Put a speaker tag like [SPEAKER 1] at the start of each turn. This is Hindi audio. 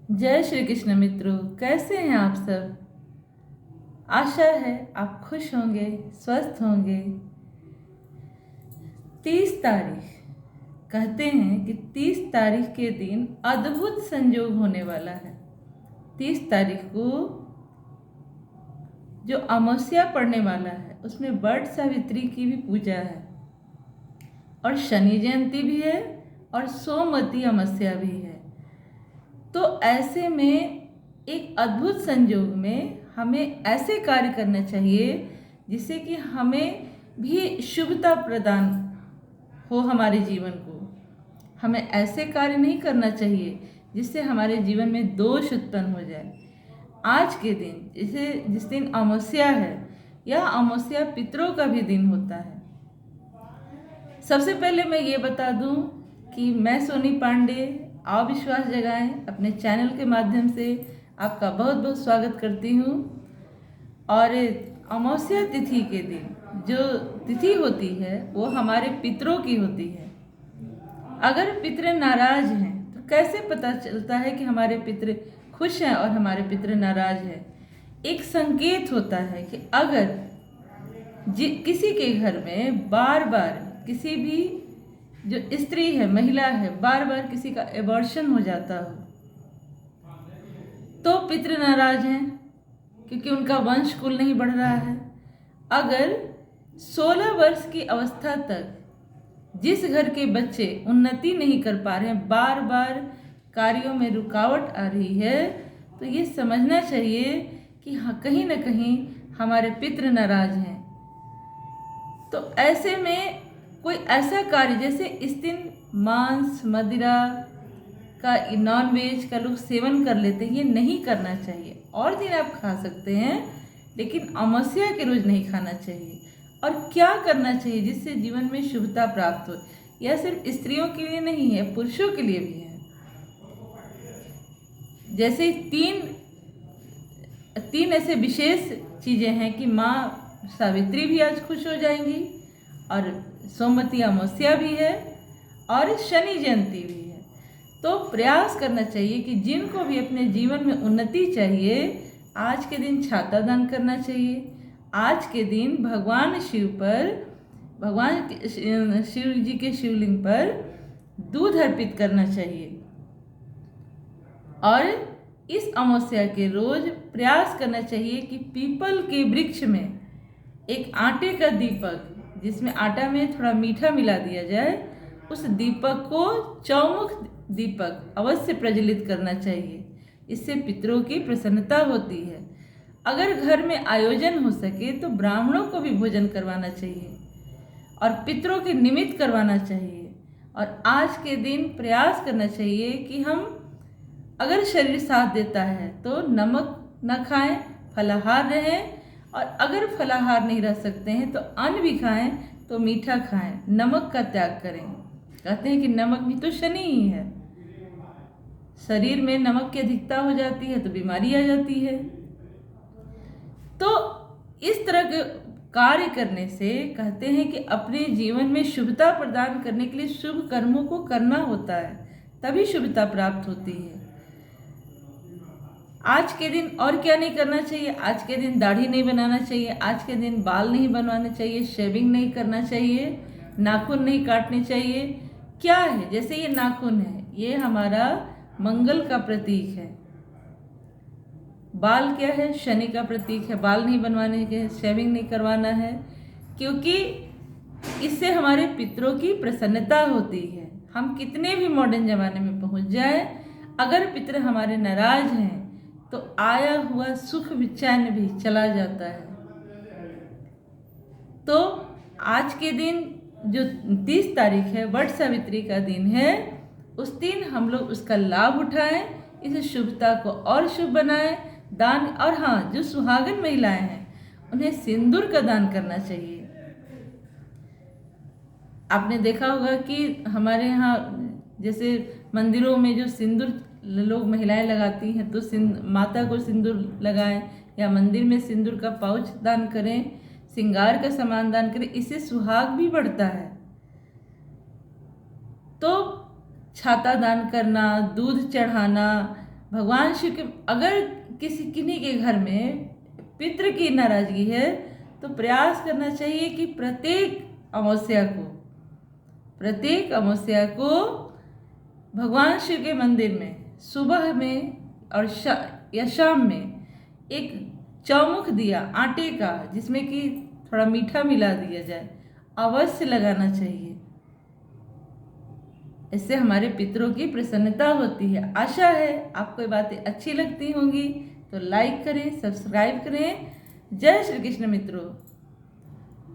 [SPEAKER 1] जय श्री कृष्ण मित्रों, कैसे हैं आप सब। आशा है आप खुश होंगे, स्वस्थ होंगे। 30 तारीख कहते हैं कि 30 तारीख के दिन अद्भुत संयोग होने वाला है। 30 तारीख को जो अमावस्या पड़ने वाला है उसमें वट सावित्री की भी पूजा है और शनि जयंती भी है और सोमवती अमावस्या भी है। तो ऐसे में एक अद्भुत संयोग में हमें ऐसे कार्य करना चाहिए जिससे कि हमें भी शुभता प्रदान हो हमारे जीवन को। हमें ऐसे कार्य नहीं करना चाहिए जिससे हमारे जीवन में दोष उत्पन्न हो जाए। आज के दिन जिस दिन अमावस्या है, यह अमावस्या पितरों का भी दिन होता है। सबसे पहले मैं ये बता दूं कि मैं सोनी पांडे अविश्वास जगाएं अपने चैनल के माध्यम से आपका बहुत बहुत स्वागत करती हूँ। और अमावस्या तिथि के दिन जो तिथि होती है वो हमारे पितरों की होती है। अगर पितर नाराज हैं तो कैसे पता चलता है कि हमारे पितर खुश हैं और हमारे पितर नाराज हैं। एक संकेत होता है कि अगर किसी के घर में बार बार किसी भी जो स्त्री है, महिला है, बार बार किसी का एबॉर्शन हो जाता हो तो पितृ नाराज हैं क्योंकि उनका वंश कुल नहीं बढ़ रहा है। अगर 16 वर्ष की अवस्था तक जिस घर के बच्चे उन्नति नहीं कर पा रहे हैं, बार बार कार्यों में रुकावट आ रही है, तो ये समझना चाहिए कि हाँ, कहीं ना कहीं हमारे पितृ नाराज हैं। तो ऐसे में कोई ऐसा कार्य जैसे इस दिन मांस मदिरा का, नॉन वेज का लोग सेवन कर लेते हैं, ये नहीं करना चाहिए। और दिन आप खा सकते हैं लेकिन अमावस्या के रोज नहीं खाना चाहिए। और क्या करना चाहिए जिससे जीवन में शुभता प्राप्त हो, यह सिर्फ स्त्रियों के लिए नहीं है, पुरुषों के लिए भी है। जैसे तीन ऐसे विशेष चीजें हैं कि माँ सावित्री भी आज खुश हो जाएंगी और सोमवती अमावस्या भी है और शनि जयंती भी है। तो प्रयास करना चाहिए कि जिनको भी अपने जीवन में उन्नति चाहिए, आज के दिन छाता दान करना चाहिए। आज के दिन भगवान शिव जी के शिवलिंग पर दूध अर्पित करना चाहिए। और इस अमावस्या के रोज प्रयास करना चाहिए कि पीपल के वृक्ष में एक आटे का दीपक, जिसमें आटा में थोड़ा मीठा मिला दिया जाए, उस दीपक को चौमुख दीपक अवश्य प्रज्वलित करना चाहिए। इससे पितरों की प्रसन्नता होती है। अगर घर में आयोजन हो सके तो ब्राह्मणों को भी भोजन करवाना चाहिए और पितरों के निमित्त करवाना चाहिए। और आज के दिन प्रयास करना चाहिए कि हम, अगर शरीर साथ देता है तो नमक न खाएं, फलाहार रहें। और अगर फलाहार नहीं रह सकते हैं तो अन्न भी खाएं, तो मीठा खाएं, नमक का त्याग करें। कहते हैं कि नमक भी तो शनि ही है। शरीर में नमक की अधिकता हो जाती है तो बीमारी आ जाती है। तो इस तरह के कार्य करने से कहते हैं कि अपने जीवन में शुभता प्रदान करने के लिए शुभ कर्मों को करना होता है, तभी शुभता प्राप्त होती है। आज के दिन और क्या नहीं करना चाहिए। आज के दिन दाढ़ी नहीं बनाना चाहिए, आज के दिन बाल नहीं बनवाने चाहिए, शेविंग नहीं करना चाहिए, नाखून नहीं काटने चाहिए। क्या है, जैसे ये नाखून है, ये हमारा मंगल का प्रतीक है। बाल क्या है, शनि का प्रतीक है। बाल नहीं बनवाने के, शेविंग नहीं करवाना है, क्योंकि इससे हमारे पितरों की प्रसन्नता होती है। हम कितने भी मॉडर्न जमाने में पहुंच जाए, अगर पितर हमारे नाराज हैं तो आया हुआ सुख चैन भी चला जाता है। तो आज के दिन जो 30 तारीख है, वट सावित्री का दिन है, उस दिन हम लोग उसका लाभ उठाएं, इस शुभता को और शुभ बनाएं। दान, और हाँ, जो सुहागन महिलाएं हैं उन्हें सिंदूर का दान करना चाहिए। आपने देखा होगा कि हमारे यहाँ जैसे मंदिरों में जो सिंदूर लोग महिलाएं लगाती हैं, तो माता को सिंदूर लगाएं या मंदिर में सिंदूर का पाउच दान करें, श्रृंगार का सामान दान करें। इससे सुहाग भी बढ़ता है। तो छाता दान करना, दूध चढ़ाना भगवान शिव के अगर किन्हीं के घर में पितृ की नाराजगी है तो प्रयास करना चाहिए कि प्रत्येक अमावस्या को भगवान शिव के मंदिर में सुबह में और या शाम में एक चौमुख दिया आटे का, जिसमें कि थोड़ा मीठा मिला दिया जाए, अवश्य लगाना चाहिए। इससे हमारे पितरों की प्रसन्नता होती है। आशा है आपको ये बातें अच्छी लगती होंगी, तो लाइक करें, सब्सक्राइब करें। जय श्री कृष्ण मित्रों।